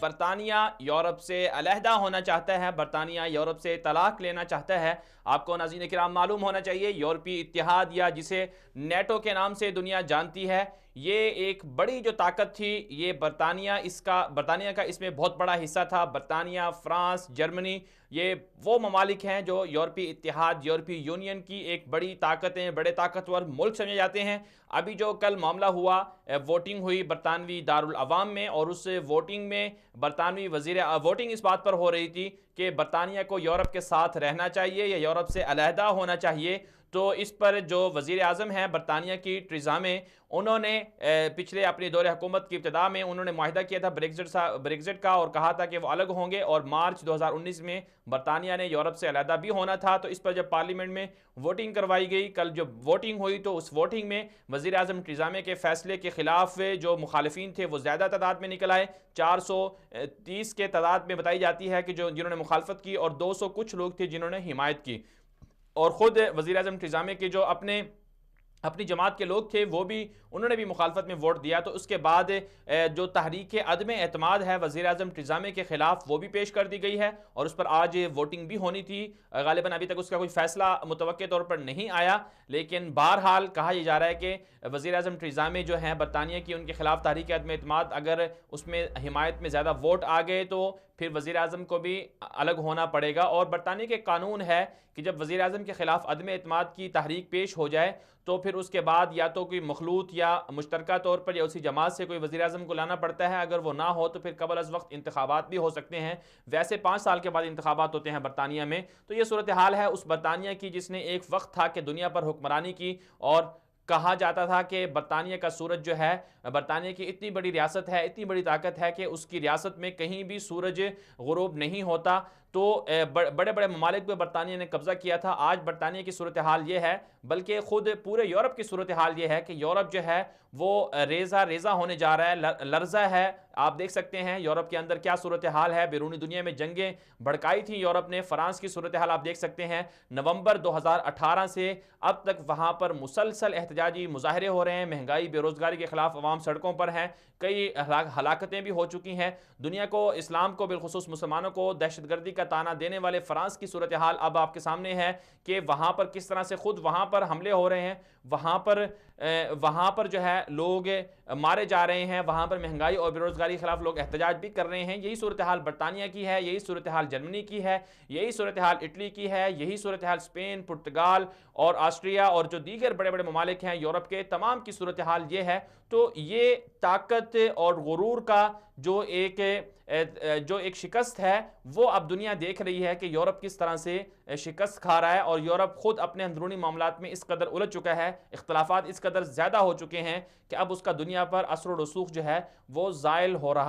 برطانیہ یورپ سے علیحدہ ہونا چاہتا ہے، برطانیہ یورپ سے طلاق لینا چاہتا ہے۔ آپ کو ناظرین کرام معلوم ہونا چاہیے یورپی اتحاد یا جسے نیٹو کے نام سے دنیا جانتی ہے، یہ ایک بڑی جو طاقت تھی، یہ برطانیہ کا اس میں بہت بڑا حصہ تھا۔ برطانیہ، فرانس، جرمنی، یہ وہ ممالک ہیں جو یورپی اتحاد، یورپی یونین کی ایک بڑی طاقتیں، بڑے طاقتور ملک سمجھے جاتے ہیں۔ ابھی جو کل معاملہ ہوا، ووٹنگ ہوئی برطانوی دارالعوام میں، اور اس ووٹنگ میں ووٹنگ اس بات پر ہو رہی تھی کہ برطانیہ کو یورپ کے ساتھ رہنا چاہیے یا یورپ سے علیحدہ ہونا چاہیے۔ تو اس پر جو وزیر اعظم ہیں برطانیہ کی ٹریزا مے، انہوں نے پچھلے اپنی دور حکومت کی ابتدا میں انہوں نے معاہدہ کیا تھا بریگزٹ کا، اور کہا تھا کہ وہ الگ ہوں گے، اور مارچ 2019 میں برطانیہ نے یورپ سے علیحدہ بھی ہونا تھا۔ تو اس پر جب پارلیمنٹ میں ووٹنگ کروائی گئی، کل جب ووٹنگ ہوئی، تو اس ووٹنگ میں وزیر اعظم ٹریزا مے کے فیصلے کے خلاف جو مخالفین تھے وہ زیادہ تعداد میں نکل آئے۔ 430 کے تعداد میں بتائی جاتی ہے کہ جنہوں نے مخالفت کی، اور 200 کچھ لوگ تھے جنہوں نے حمایت کی۔ اور خود وزیر اعظم ٹریزا مے کے جو اپنی جماعت کے لوگ تھے وہ بھی انہوں نے بھی مخالفت میں ووٹ دیا۔ تو اس کے بعد جو تحریک عدم اعتماد ہے وزیر اعظم ٹریزا مے کے خلاف، وہ بھی پیش کر دی گئی ہے، اور اس پر آج ووٹنگ بھی ہونی تھی۔ غالباً ابھی تک اس کا کوئی فیصلہ متوقع طور پر نہیں آیا، لیکن بہرحال کہا یہ جا رہا ہے کہ وزیر اعظم ٹریزا مے جو ہیں برطانیہ کی، ان کے خلاف تحریک عدم اعتماد، اگر اس میں حمایت میں زیادہ ووٹ آ گئے تو پھر وزیر اعظم کو بھی الگ ہونا پڑے گا۔ اور برطانیہ کے قانون ہے کہ جب وزیر اعظم کے خلاف عدم اعتماد کی تحریک پیش ہو جائے تو پھر اس کے بعد یا تو کوئی مخلوط یا مشترکہ طور پر یا اسی جماعت سے کوئی وزیر اعظم کو لانا پڑتا ہے، اگر وہ نہ ہو تو پھر قبل از وقت انتخابات بھی ہو سکتے ہیں۔ ویسے 5 سال کے بعد انتخابات ہوتے ہیں برطانیہ میں۔ تو یہ صورتحال ہے اس برطانیہ کی جس نے ایک وقت تھا کہ دنیا پر حکمرانی کی، اور کہا جاتا تھا کہ برطانیہ کا سورج جو ہے، برطانیہ کی اتنی بڑی ریاست ہے، اتنی بڑی طاقت ہے کہ اس کی ریاست میں کہیں بھی سورج غروب نہیں ہوتا۔ تو بڑے بڑے ممالک پہ برطانیہ نے قبضہ کیا تھا۔ آج برطانیہ کی صورتحال یہ ہے، بلکہ خود پورے یورپ کی صورتحال یہ ہے کہ یورپ جو ہے وہ ریزہ ہونے جا رہا ہے، لرزہ ہے۔ آپ دیکھ سکتے ہیں یورپ کے اندر کیا صورتحال ہے، بیرونی دنیا میں جنگیں بھڑکائی تھیں یورپ نے۔ فرانس کی صورتحال آپ دیکھ سکتے ہیں، نومبر 2018 سے اب تک وہاں پر مسلسل احتجاجی مظاہرے ہو رہے ہیں، مہنگائی، بے روزگاری کے خلاف عوام سڑکوں پر ہیں، کئی ہلاکتیں بھی ہو چکی ہیں۔ دنیا کو، اسلام کو، بالخصوص مسلمانوں کو دہشت گردی کا طعنہ دینے والے فرانس کی صورتحال اب آپ کے سامنے ہے کہ وہاں پر کس طرح سے خود وہاں پر حملے ہو رہے ہیں، وہاں پر جو ہے لوگ مارے جا رہے ہیں، وہاں پر مہنگائی اور بے روزگاری کے خلاف لوگ احتجاج بھی کر رہے ہیں۔ یہی صورتحال برطانیہ کی ہے، یہی صورتحال جرمنی کی ہے، یہی صورتحال اٹلی کی ہے، یہی صورتحال اسپین، پرتگال اور آسٹریا اور جو دیگر بڑے بڑے ممالک ہیں یورپ کے، تمام کی صورتحال یہ ہے۔ تو یہ طاقت اور غرور کا جو ایک شکست ہے، وہ اب دنیا دیکھ رہی ہے کہ یورپ کس طرح سے شکست کھا رہا ہے، اور یورپ خود اپنے اندرونی معاملات میں اس قدر الجھ چکا ہے، اختلافات اس قدر زیادہ ہو چکے ہیں کہ اب اس کا دنیا پر اثر و رسوخ جو ہے وہ زائل ہو رہا ہے۔